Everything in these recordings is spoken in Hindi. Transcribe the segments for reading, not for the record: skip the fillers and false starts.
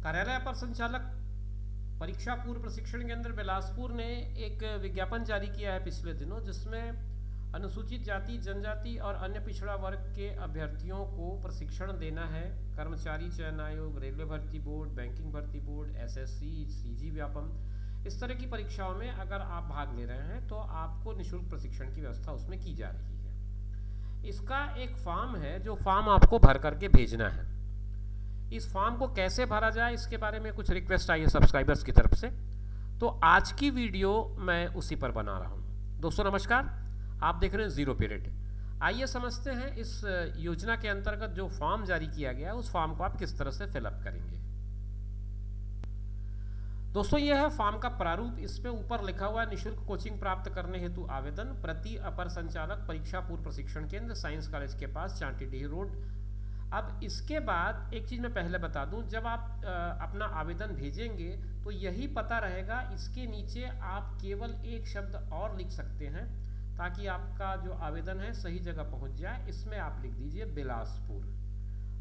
कार्यालय अपर संचालक परीक्षा पूर्व प्रशिक्षण केंद्र बिलासपुर ने एक विज्ञापन जारी किया है पिछले दिनों, जिसमें अनुसूचित जाति, जनजाति और अन्य पिछड़ा वर्ग के अभ्यर्थियों को प्रशिक्षण देना है। कर्मचारी चयन आयोग, रेलवे भर्ती बोर्ड, बैंकिंग भर्ती बोर्ड, एसएससी, सीजी व्यापम, इस तरह की परीक्षाओं में अगर आप भाग ले रहे हैं तो आपको निःशुल्क प्रशिक्षण की व्यवस्था उसमें की जा रही है। इसका एक फॉर्म है जो फॉर्म आपको भर करके भेजना है। इस फॉर्म को कैसे भरा जाए इसके बारे में कुछ रिक्वेस्ट आई है सब्सक्राइबर्स की तरफ से, तो आज की वीडियो मैं उसी पर बना रहा हूँ। दोस्तों नमस्कार, आप देख रहे हैं जीरो पीरियड। आइए समझते हैं इस योजना के अंतर्गत जो फॉर्म जारी किया गया है उस फॉर्म को आप किस तरह से फिलअप करेंगे। दोस्तों यह है फॉर्म का प्रारूप। इस पे ऊपर लिखा हुआ निःशुल्क कोचिंग प्राप्त करने हेतु आवेदन प्रति अपर संचालक परीक्षा पूर्व प्रशिक्षण केंद्र, साइंस कॉलेज के पास, चांटीडीह रोड। अब इसके बाद एक चीज़ मैं पहले बता दूं, जब आप अपना आवेदन भेजेंगे तो यही पता रहेगा। इसके नीचे आप केवल एक शब्द और लिख सकते हैं ताकि आपका जो आवेदन है सही जगह पहुंच जाए। इसमें आप लिख दीजिए बिलासपुर,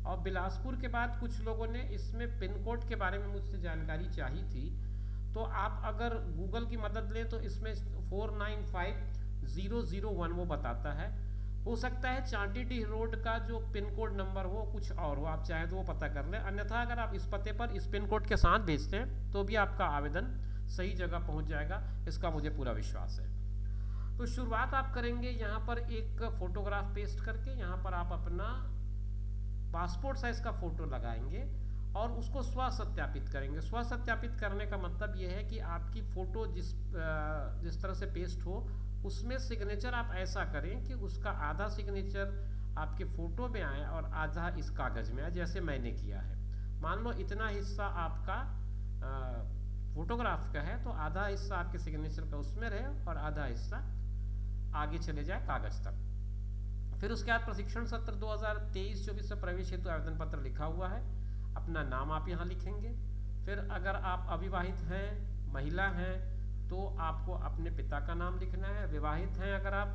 और बिलासपुर के बाद कुछ लोगों ने इसमें पिन कोड के बारे में मुझसे जानकारी चाहिए थी, तो आप अगर गूगल की मदद लें तो इसमें 495001 वो बताता है। हो सकता है चांटीडीह रोड का जो पिन कोड नंबर हो कुछ और हो, आप चाहें तो वो पता कर लें। अन्यथा अगर आप इस पते पर इस पिन कोड के साथ भेजते हैं तो भी आपका आवेदन सही जगह पहुंच जाएगा, इसका मुझे पूरा विश्वास है। तो शुरुआत आप करेंगे यहाँ पर एक फोटोग्राफ पेस्ट करके। यहाँ पर आप अपना पासपोर्ट साइज का फोटो लगाएंगे और उसको स्व सत्यापित करेंगे। स्व सत्यापित करने का मतलब यह है कि आपकी फोटो जिस तरह से पेस्ट हो उसमें सिग्नेचर आप ऐसा करें कि उसका आधा सिग्नेचर आपके फोटो में आए और आधा इस कागज में आए, जैसे मैंने किया है। मान लो इतना हिस्सा आपका फोटोग्राफ का है तो आधा हिस्सा आपके सिग्नेचर का उसमें रहे और आधा हिस्सा आगे चले जाए कागज तक। फिर उसके बाद प्रशिक्षण सत्र 2023-24 में प्रवेश हेतु आवेदन पत्र लिखा हुआ है, अपना नाम आप यहाँ लिखेंगे। फिर अगर आप अविवाहित हैं, महिला हैं, तो आपको अपने पिता का नाम लिखना है। विवाहित हैं अगर आप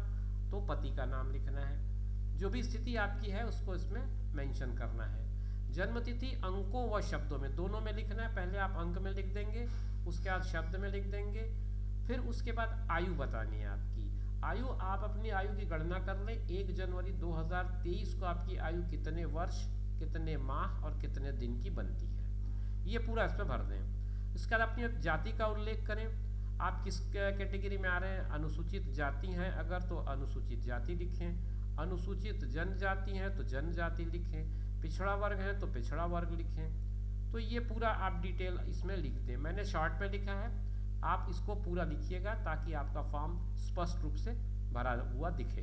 तो पति का नाम लिखना है। जो भी स्थिति आपकी है उसको इसमें मेंशन करना है। जन्मतिथि अंकों व शब्दों में दोनों में लिखना है। पहले आप अंक में लिख देंगे, उसके बाद शब्द में लिख देंगे। फिर उसके बाद आयु बतानी है आपकी। आयु आप अपनी आयु की गणना कर लें। 1 जनवरी 2023 को आपकी आयु कितने वर्ष, कितने माह और कितने दिन की बनती है, ये पूरा इसमें भर दें। इसके बाद अपनी जाति का उल्लेख करें। आप किस कैटेगरी में आ रहे हैं। अनुसूचित जाति हैं अगर तो अनुसूचित जाति लिखें, अनुसूचित जनजाति हैं तो जनजाति लिखें, पिछड़ा वर्ग है तो पिछड़ा वर्ग लिखें। तो ये पूरा आप डिटेल इसमें लिख दें। मैंने शॉर्ट में लिखा है, आप इसको पूरा लिखिएगा ताकि आपका फॉर्म स्पष्ट रूप से भरा हुआ दिखे।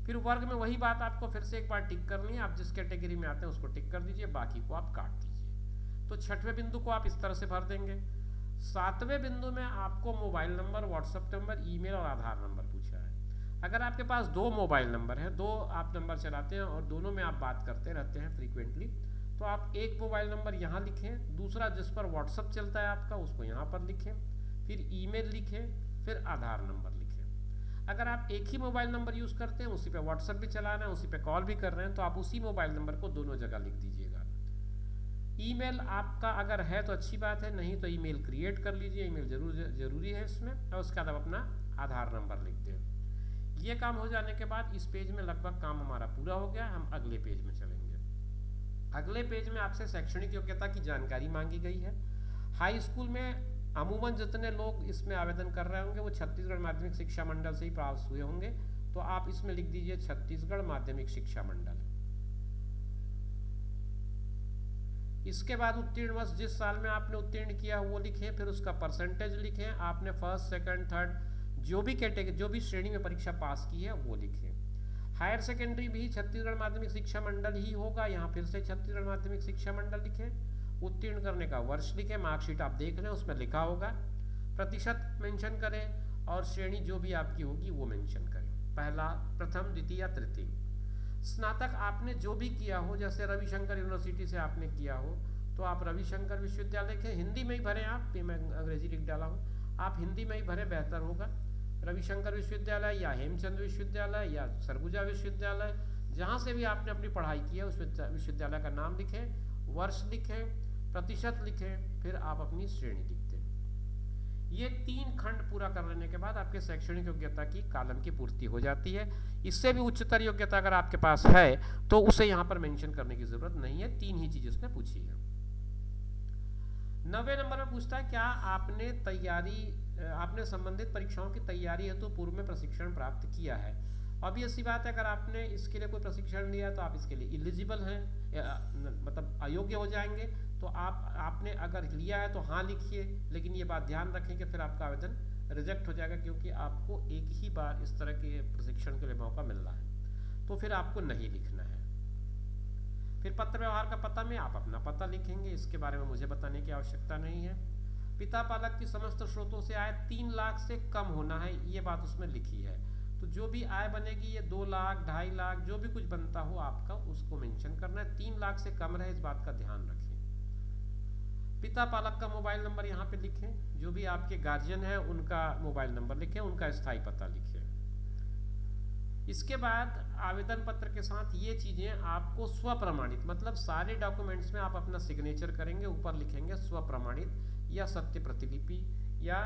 फिर वर्ग में वही बात आपको फिर से एक बार टिक करनी है। आप जिस कैटेगरी में आते हैं उसको टिक कर दीजिए, बाकी को आप काट दीजिए। तो 6वें बिंदु को आप इस तरह से भर देंगे। 7वें बिंदु में आपको mobile number, WhatsApp number, email और आधार नंबर पूछा है। अगर आपके पास 2 मोबाइल नंबर है, 2 आप नंबर चलाते हैं और दोनों में आप बात करते रहते हैं फ्रीक्वेंटली, तो आप एक मोबाइल नंबर यहाँ लिखें, दूसरा जिस पर व्हाट्सएप चलता है आपका उसको यहाँ पर लिखें, फिर ईमेल लिखें, फिर आधार नंबर लिखें। अगर आप एक ही मोबाइल नंबर यूज़ करते हैं, उसी पे व्हाट्सएप भी चला रहे हैं, उसी पे कॉल भी कर रहे हैं, तो आप उसी मोबाइल नंबर को दोनों जगह लिख दीजिएगा। ईमेल आपका अगर है तो अच्छी बात है, नहीं तो ईमेल क्रिएट कर लीजिए, ईमेल जरूरी है इसमें। और उसके बाद आप अपना आधार नंबर लिख दें। ये काम हो जाने के बाद इस पेज में लगभग काम हमारा पूरा हो गया। हम अगले पेज में चलेंगे। अगले पेज में आपसे शैक्षणिक योग्यता की जानकारी मांगी गई है। हाई स्कूल में अमूमन जितने लोग इसमें आवेदन कर रहे होंगे वो छत्तीसगढ़ माध्यमिक शिक्षा मंडल से ही पास हुए होंगे, तो आप इसमें लिख दीजिए छत्तीसगढ़ माध्यमिक शिक्षा मंडल। इसके बाद उत्तीर्ण वर्ष जिस साल में आपने उत्तीर्ण किया वो लिखें, फिर उसका परसेंटेज लिखें। आपने फर्स्ट, सेकंड, थर्ड जो भी कैटेगरी, जो भी श्रेणी में परीक्षा पास की है वो लिखें। हायर सेकेंडरी भी छत्तीसगढ़ माध्यमिक शिक्षा मंडल ही होगा, यहाँ फिर से छत्तीसगढ़ माध्यमिक शिक्षा मंडल लिखें। उत्तीर्ण करने का वर्ष लिखें, मार्कशीट आप देख लें उसमें लिखा होगा। प्रतिशत मेंशन करें और श्रेणी जो भी आपकी होगी वो मेंशन करें, पहला, प्रथम, द्वितीय या तृतीय। स्नातक आपने जो भी किया हो, जैसे रविशंकर यूनिवर्सिटी से आपने किया हो तो आप रविशंकर विश्वविद्यालय के हिंदी में ही भरें। आप, मैं अंग्रेजी लिख डाला हूँ, आप हिंदी में ही भरें, बेहतर होगा। रविशंकर विश्वविद्यालय या हेमचंद विश्वविद्यालय या सरगुजा विश्वविद्यालय, जहाँ से भी आपने अपनी पढ़ाई की है उस विश्वविद्यालय का नाम लिखें, वर्ष लिखें, प्रतिशत लिखें, फिर आप अपनी श्रेणी लिख दें। ये 3 खंड पूरा कर लेने के बाद आपके शैक्षणिक योग्यता की कॉलम की पूर्ति हो जाती है। इससे भी उच्चतर योग्यता अगर आपके पास है तो उसे यहाँ पर मेंशन करने की जरूरत नहीं है, 3 ही चीजें उसने पूछी है। 90 नंबर में पूछता है क्या आपने संबंधित परीक्षाओं की तैयारी हेतु पूर्व में प्रशिक्षण प्राप्त किया है। अब ये सी बात है, अगर आपने इसके लिए कोई प्रशिक्षण लिया तो आप इसके लिए इलिजिबल हैं, मतलब अयोग्य हो जाएंगे। तो आपने अगर लिया है तो हाँ लिखिए, लेकिन ये बात ध्यान रखें कि फिर आपका आवेदन रिजेक्ट हो जाएगा, क्योंकि आपको एक ही बार इस तरह के प्रशिक्षण के लिए मौका मिल रहा है, तो फिर आपको नहीं लिखना है। फिर पत्र व्यवहार का पता में आप अपना पता लिखेंगे, इसके बारे में मुझे बताने की आवश्यकता नहीं है। पिता पालक की समस्त स्रोतों से आय 3 लाख से कम होना है, ये बात उसमें लिखी है। तो जो भी आय बनेगी ये 2 लाख 2.5 लाख जो भी कुछ बनता हो आपका, उसको मेंशन करना है। 3 लाख से कम रहे, इस बात का ध्यान रखें। पिता पालक का मोबाइल नंबर यहाँ पे लिखें, जो भी आपके गार्जियन है उनका मोबाइल नंबर लिखें, उनका स्थायी पता लिखें। इसके बाद आवेदन पत्र के साथ ये चीजें आपको स्वप्रमाणित, मतलब सारे डॉक्यूमेंट्स में आप अपना सिग्नेचर करेंगे, ऊपर लिखेंगे स्वप्रमाणित या सत्य प्रतिलिपि या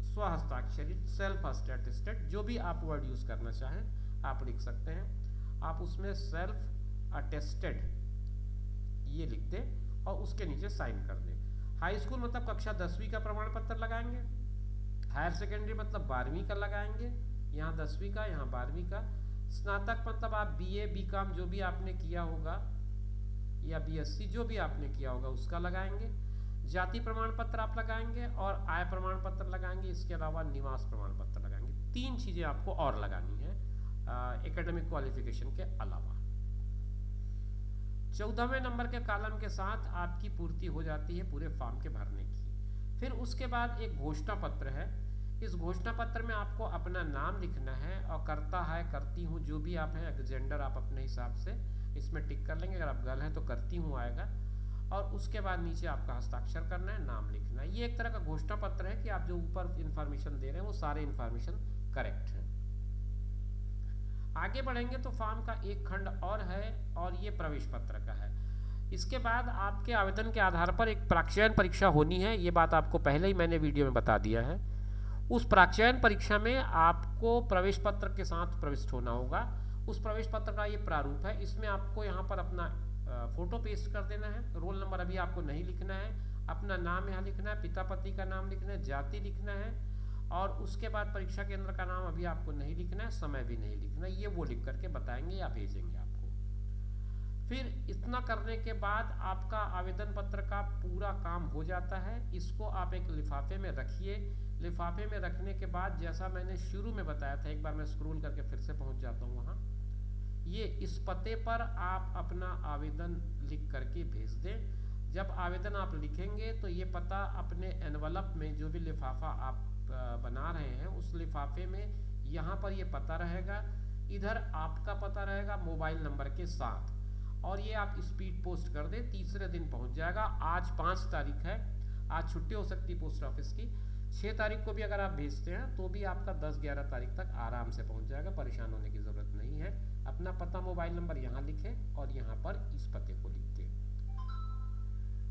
स्वहस्ताक्षरित, सेल्फ अटेस्टेड, जो भी आप वर्ड यूज करना चाहें आप लिख सकते हैं। आप उसमें सेल्फ अटेस्टेड ये लिख दें और उसके नीचे साइन कर दें। हाई स्कूल मतलब कक्षा 10वीं का प्रमाण पत्र लगाएंगे। हायर सेकेंडरी मतलब 12वीं का लगाएंगे, यहाँ 10वीं का, यहाँ 12वीं का। स्नातक मतलब आप बीए बीकॉम जो भी आपने किया होगा या बीएससी जो भी आपने किया होगा उसका लगाएंगे। जाति प्रमाण पत्र आप लगाएंगे और आय प्रमाण पत्र लगाएंगे। इसके अलावा निवास प्रमाण पत्र लगाएंगे। 3 चीजें आपको और लगानी है एकेडमिक क्वालिफिकेशन के अलावा। 14वें नंबर के कॉलम के साथ आपकी पूर्ति हो जाती है पूरे फॉर्म के भरने की। फिर उसके बाद एक घोषणा पत्र है। इस घोषणा पत्र में आपको अपना नाम लिखना है और करता है करती हूँ जो भी आप हैं, जेंडर आप अपने हिसाब से इसमें टिक कर लेंगे। अगर आप गर्ल हैं तो करती हूँ आएगा, और उसके बाद नीचे आपका हस्ताक्षर करना है, नाम लिखना है। ये एक तरह का घोषणा पत्र है कि आप जो ऊपर इंफॉर्मेशन दे रहे हैं वो सारे इंफॉर्मेशन करेक्ट है। आगे बढ़ेंगे तो फॉर्म का एक खंड और है, और ये प्रवेश पत्र का है। इसके बाद आपके आवेदन के आधार पर एक प्राक्षयन परीक्षा होनी है। ये बात आपको पहले ही मैंने वीडियो में बता दिया है। उस प्राक्षयन परीक्षा में आपको प्रवेश पत्र के साथ प्रविष्ट होना होगा। उस प्रवेश पत्र का ये प्रारूप है। इसमें आपको यहाँ पर अपना फोटो पेस्ट कर देना है। रोल नंबर अभी आपको नहीं लिखना है, अपना नाम यहाँ लिखना है, पिता पति का नाम लिखना है, जाति लिखना है, और उसके बाद परीक्षा केंद्र का नाम अभी आपको नहीं लिखना है, समय भी नहीं लिखना है। ये वो लिख करके बताएंगे या भेजेंगे आपको। फिर इतना करने के बाद आपका आवेदन पत्र का पूरा काम हो जाता है। इसको आप एक लिफाफे में रखिए। लिफाफे में रखने के बाद जैसा मैंने शुरू में बताया था, एक बार मैं स्क्रॉल करके फिर से पहुंच जाता हूँ वहाँ, ये इस पते पर आप अपना आवेदन लिख करके भेज दें। जब आवेदन आप लिखेंगे तो ये पता अपने एनवलप में, जो भी लिफाफा आप बना रहे हैं उस लिफाफे में यहाँ पर ये पता रहेगा, इधर आपका पता रहेगा मोबाइल नंबर के साथ, और ये आप स्पीड पोस्ट कर दें, तीसरे दिन पहुंच जाएगा। आज 5 तारीख है, आज छुट्टी हो सकती है पोस्ट ऑफिस की। 6 तारीख को भी अगर आप भेजते हैं तो भी आपका 10-11 तारीख तक आराम से पहुंच जाएगा, परेशान होने की जरूरत नहीं है। अपना पता मोबाइल नंबर यहाँ लिखें और यहाँ पर इस पते को लिख दें।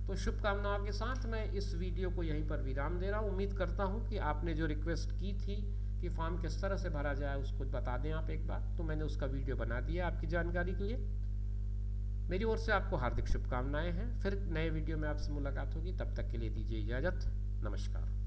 तो शुभकामनाओं के साथ मैं इस वीडियो को यहीं पर विराम दे रहा हूँ। उम्मीद करता हूँ कि आपने जो रिक्वेस्ट की थी कि फॉर्म किस तरह से भरा जाए उसको बता दें आप एक बार, तो मैंने उसका वीडियो बना दिया आपकी जानकारी के लिए। मेरी ओर से आपको हार्दिक शुभकामनाएं हैं। फिर नए वीडियो में आपसे मुलाकात होगी, तब तक के लिए दीजिए इजाज़त। नमस्कार।